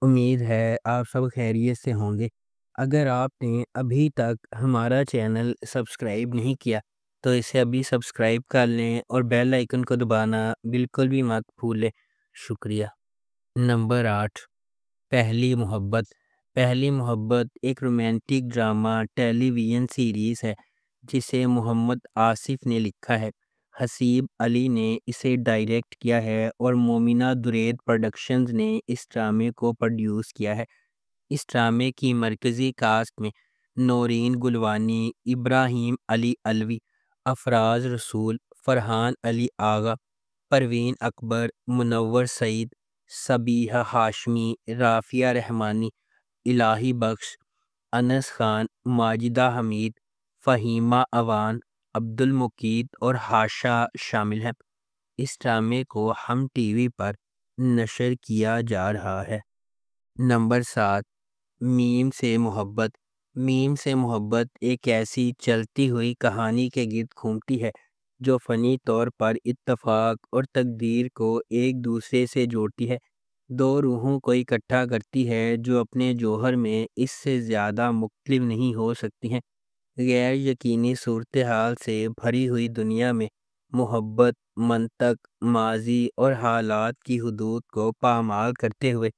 امید ہے آپ سب خیریت سے ہوں گے۔ اگر آپ نے ابھی تک ہمارا چینل سبسکرائب نہیں کیا تو اسے ابھی سبسکرائب کر لیں اور بیل آئیکن کو دبانا بالکل بھی مت بھولیں۔ شکریہ۔ نمبر 8، پہلی محبت۔ پہلی محبت ایک رومانٹک ڈرامہ ٹیلی ویژن سیریز ہے جسے محمد آصف نے لکھا ہے۔ حسیب علی نے اسے ڈائریکٹ کیا ہے اور مومنہ درید پروڈکشنز نے اس ڈرامے کو پروڈیوس کیا ہے۔ اس ڈرامے کی مرکزی کاسٹ میں نورین گلوانی، ابراہیم علی علوی، افراز رسول، فرحان علی آغا، پروین اکبر، منور سعید، صبیحہ ہاشمی، رافعہ رحمانی، الہی بخش، انس خان، ماجدہ حمید، فہیمہ اوان، عبد المقید اور ہاشا شامل ہیں۔ اس ڈرامے کو ہم ٹی وی پر نشر کیا جا رہا ہے۔ نمبر 7، میم سے محبت۔ میم سے محبت ایک ایسی چلتی ہوئی کہانی کے گرد گھومتی ہے جو فنی طور پر اتفاق اور تقدیر کو ایک دوسرے سے جوڑتی ہے۔ دو روحوں کو اکٹھا کرتی ہے جو اپنے جوہر میں اس سے زیادہ مختلف نہیں ہو سکتی ہیں۔ غیر یقینی صورتحال سے بھری ہوئی دنیا میں محبت منطق، ماضی اور حالات کی حدود کو پامال کرتے ہوئے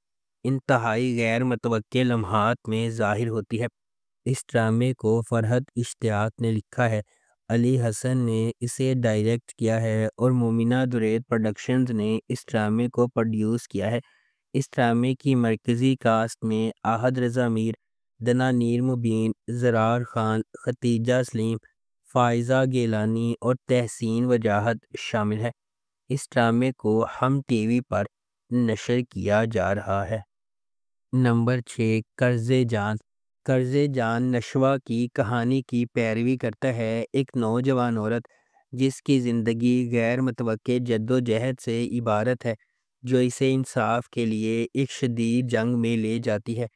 انتہائی غیر متوقع لمحات میں ظاہر ہوتی ہے۔ اس ڈرامے کو فرحت اشتیاق نے لکھا ہے، علی حسن نے اسے ڈائریکٹ کیا ہے اور مومنہ درید پروڈکشنز نے اس ڈرامے کو پروڈیوس کیا ہے۔ اس ڈرامے کی مرکزی کاسٹ میں احد رضا میر، دنانیر مبین، زرار خان، ختیجہ سلیم، فائزہ گیلانی اور تحسین وجاہت شامل ہے۔ اس ڈرامے کو ہم ٹی وی پر نشر کیا جا رہا ہے۔ نمبر 6، قرض جان۔ قرض جان نشوہ کی کہانی کی پیروی کرتا ہے۔ ایک نوجوان عورت جس کی زندگی غیر متوقع جد و جہد سے عبارت ہے جو اسے انصاف کے لیے ایک شدید جنگ میں لے جاتی ہے۔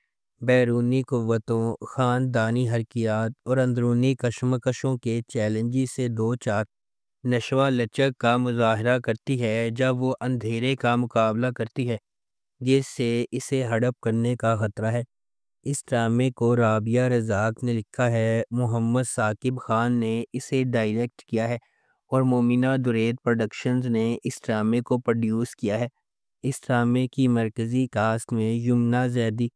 بیرونی قوتوں، خاندانی حرکیات اور اندرونی کشمکشوں کے چیلنجز سے دو چار نشوہ لچک کا مظاہرہ کرتی ہے جب وہ اندھیرے کا مقابلہ کرتی ہے جس سے اسے ہڑپ کرنے کا خطرہ ہے۔ اس ڈرامے کو رابعہ رزاق نے لکھا ہے، محمد ثاقب خان نے اسے ڈائریکٹ کیا ہے اور مومنہ درید پروڈکشنز نے اس ڈرامے کو پروڈیوس کیا ہے۔ اس ڈرامے کی مرکزی کاسٹ میں یمنہ زیدی،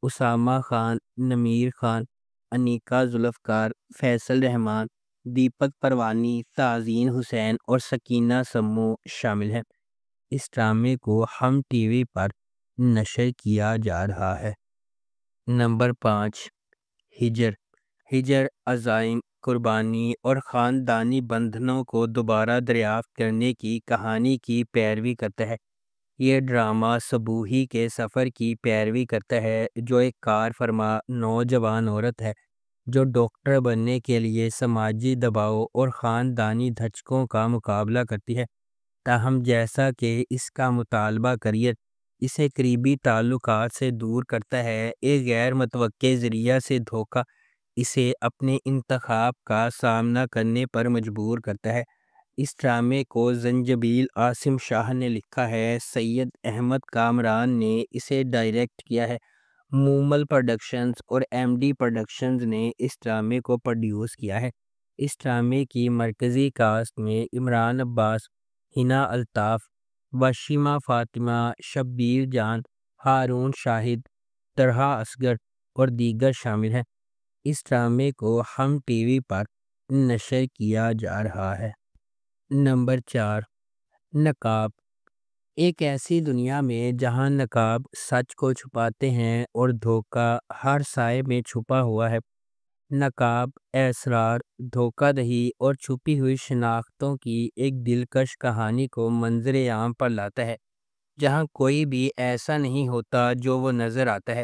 اسامہ خان، نمیر خان، انیکا ذوالفقار، فیصل رحمان، دیپک پروانی، تعزین حسین اور سکینہ سمو شامل ہیں۔ اس ڈرامے کو ہم ٹی وی پر نشر کیا جا رہا ہے۔ نمبر 5، ہجر۔ ہجر عزائم، قربانی اور خاندانی بندھنوں کو دوبارہ دریافت کرنے کی کہانی کی پیروی کرتا ہے۔ یہ ڈرامہ صبوحی کے سفر کی پیروی کرتا ہے جو ایک کار فرما نوجوان عورت ہے جو ڈاکٹر بننے کے لیے سماجی دباؤ اور خاندانی دھچکوں کا مقابلہ کرتی ہے۔ تاہم جیسا کہ اس کا مطالبہ کریئر اسے قریبی تعلقات سے دور کرتا ہے، ایک غیر متوقع ذریعہ سے دھوکہ اسے اپنے انتخاب کا سامنا کرنے پر مجبور کرتا ہے۔ اس ڈرامے کو زنجبیل عاصم شاہ نے لکھا ہے، سید احمد کامران نے اسے ڈائریکٹ کیا ہے۔ مومل پروڈکشنز اور ایم ڈی پروڈکشنز نے اس ڈرامے کو پروڈیوس کیا ہے۔ اس ڈرامے کی مرکزی کاسٹ میں عمران عباس، ہنا الطاف، وشیمہ فاطمہ، شبیر جان، ہارون شاہد، طلحہ اصغر اور دیگر شامل ہیں۔ اس ڈرامے کو ہم ٹی وی پر نشر کیا جا رہا ہے۔ نمبر 4، نقاب۔ ایک ایسی دنیا میں جہاں نقاب سچ کو چھپاتے ہیں اور دھوکہ ہر سائے میں چھپا ہوا ہے، نقاب اسرار، دھوکہ دہی اور چھپی ہوئی شناختوں کی ایک دلکش کہانی کو منظر عام پر لاتا ہے جہاں کوئی بھی ایسا نہیں ہوتا جو وہ نظر آتا ہے۔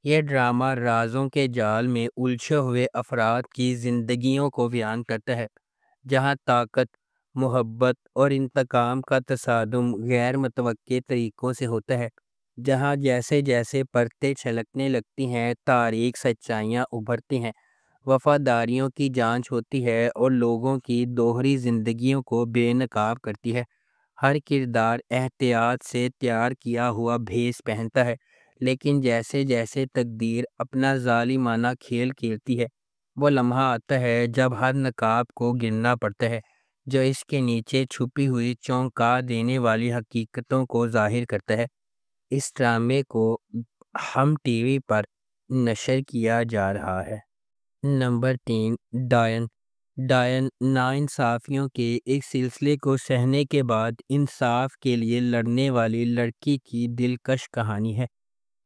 یہ ڈرامہ رازوں کے جال میں الجھے ہوئے افراد کی زندگیوں کو بیان کرتا ہے، جہاں طاقت، محبت اور انتقام کا تصادم غیر متوقع طریقوں سے ہوتا ہے، جہاں جیسے جیسے پرتیں چھلکنے لگتی ہیں تاریک سچائیاں ابھرتی ہیں، وفاداریوں کی جانچ ہوتی ہے اور لوگوں کی دوہری زندگیوں کو بے نقاب کرتی ہے۔ ہر کردار احتیاط سے تیار کیا ہوا بھیس پہنتا ہے لیکن جیسے جیسے تقدیر اپنا ظالمانہ کھیل کھیلتی ہے، وہ لمحہ آتا ہے جب ہر نقاب کو گرنا پڑتا ہے جو اس کے نیچے چھپی ہوئی چونکا دینے والی حقیقتوں کو ظاہر کرتا ہے۔ اس ڈرامے کو ہم ٹی وی پر نشر کیا جا رہا ہے۔ نمبر 3، ڈائن۔ ڈائن ناانصافیوں کے ایک سلسلے کو سہنے کے بعد انصاف کے لیے لڑنے والی لڑکی کی دلکش کہانی ہے۔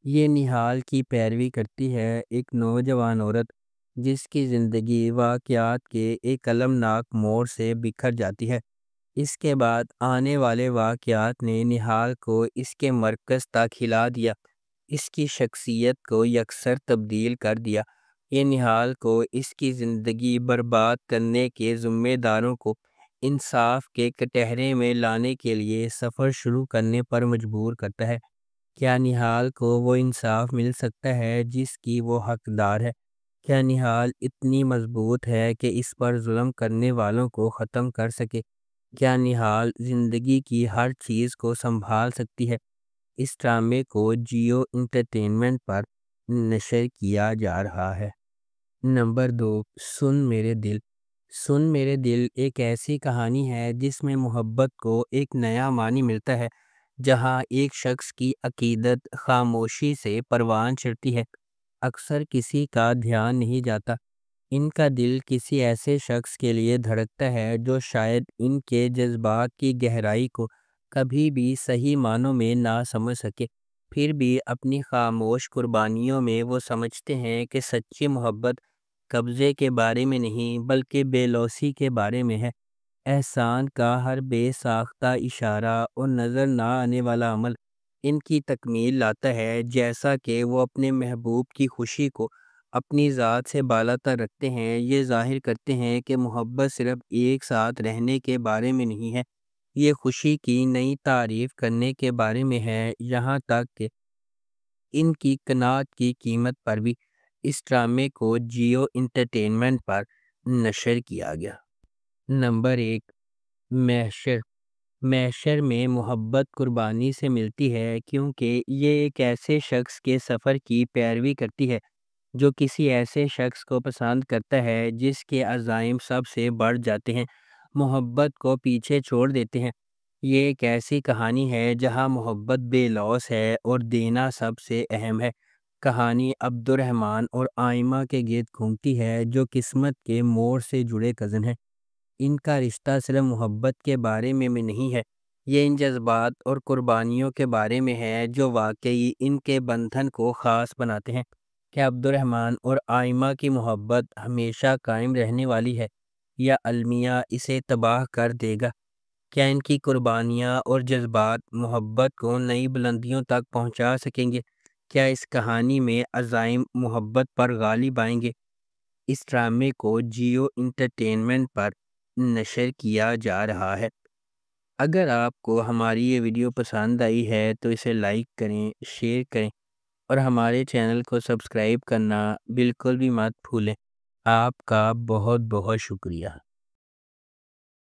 یہ نہال کی پیروی کرتی ہے، ایک نوجوان عورت جس کی زندگی واقعات کے ایک المناک موڑ سے بکھر جاتی ہے۔ اس کے بعد آنے والے واقعات نے نہال کو اس کے مرکز تک ہلا دیا، اس کی شخصیت کو یکسر تبدیل کر دیا۔ یہ نہال کو اس کی زندگی برباد کرنے کے ذمہ داروں کو انصاف کے کٹہرے میں لانے کے لیے سفر شروع کرنے پر مجبور کرتا ہے۔ کیا نہال کو وہ انصاف مل سکتا ہے جس کی وہ حقدار ہے؟ کیا نہال اتنی مضبوط ہے کہ اس پر ظلم کرنے والوں کو ختم کر سکے؟ کیا نہال زندگی کی ہر چیز کو سنبھال سکتی ہے؟ اس ڈرامے کو جیو انٹرٹینمنٹ پر نشر کیا جا رہا ہے۔ نمبر 2، سن میرے دل۔ سن میرے دل ایک ایسی کہانی ہے جس میں محبت کو ایک نیا معنی ملتا ہے۔ جہاں ایک شخص کی عقیدت خاموشی سے پروان چڑھتی ہے، اکثر کسی کا دھیان نہیں جاتا۔ ان کا دل کسی ایسے شخص کے لیے دھڑکتا ہے جو شاید ان کے جذبات کی گہرائی کو کبھی بھی صحیح معنوں میں نہ سمجھ سکے، پھر بھی اپنی خاموش قربانیوں میں وہ سمجھتے ہیں کہ سچی محبت قبضے کے بارے میں نہیں بلکہ بے لوثی کے بارے میں ہے۔ احسان کا ہر بے ساختہ اشارہ اور نظر نہ آنے والا عمل ان کی تکمیل لاتا ہے، جیسا کہ وہ اپنے محبوب کی خوشی کو اپنی ذات سے بالاتر رکھتے ہیں۔ یہ ظاہر کرتے ہیں کہ محبت صرف ایک ساتھ رہنے کے بارے میں نہیں ہے، یہ خوشی کی نئی تعریف کرنے کے بارے میں ہے، یہاں تک کہ ان کی قناعت کی قیمت پر بھی۔ اس ڈرامے کو جیو انٹرٹینمنٹ پر نشر کیا گیا۔ نمبر 1، محشر۔ محشر میں محبت قربانی سے ملتی ہے کیونکہ یہ ایک ایسے شخص کے سفر کی پیروی کرتی ہے جو کسی ایسے شخص کو پسند کرتا ہے جس کے عزائم سب سے بڑھ جاتے ہیں، محبت کو پیچھے چھوڑ دیتے ہیں۔ یہ ایک ایسی کہانی ہے جہاں محبت بے لوث ہے اور دینا سب سے اہم ہے۔ کہانی عبد الرحمن اور آئمہ کے گرد گھومتی ہے جو قسمت کے موڑ سے جڑے کزن ہیں۔ ان کا رشتہ صرف محبت کے بارے میں نہیں ہے، یہ ان جذبات اور قربانیوں کے بارے میں ہے جو واقعی ان کے بندھن کو خاص بناتے ہیں۔ کیا عبد الرحمن اور آئمہ کی محبت ہمیشہ قائم رہنے والی ہے یا المیہ اسے تباہ کر دے گا؟ کیا ان کی قربانیاں اور جذبات محبت کو نئی بلندیوں تک پہنچا سکیں گے؟ کیا اس کہانی میں عزائم محبت پر غالب آئیں گے؟ اس ڈرامے کو جیو انٹرٹینمنٹ پر نشر کیا جا رہا ہے۔ اگر آپ کو ہماری یہ ویڈیو پسند آئی ہے تو اسے لائک کریں، شیئر کریں اور ہمارے چینل کو سبسکرائب کرنا بالکل بھی مت بھولیں۔ آپ کا بہت بہت شکریہ۔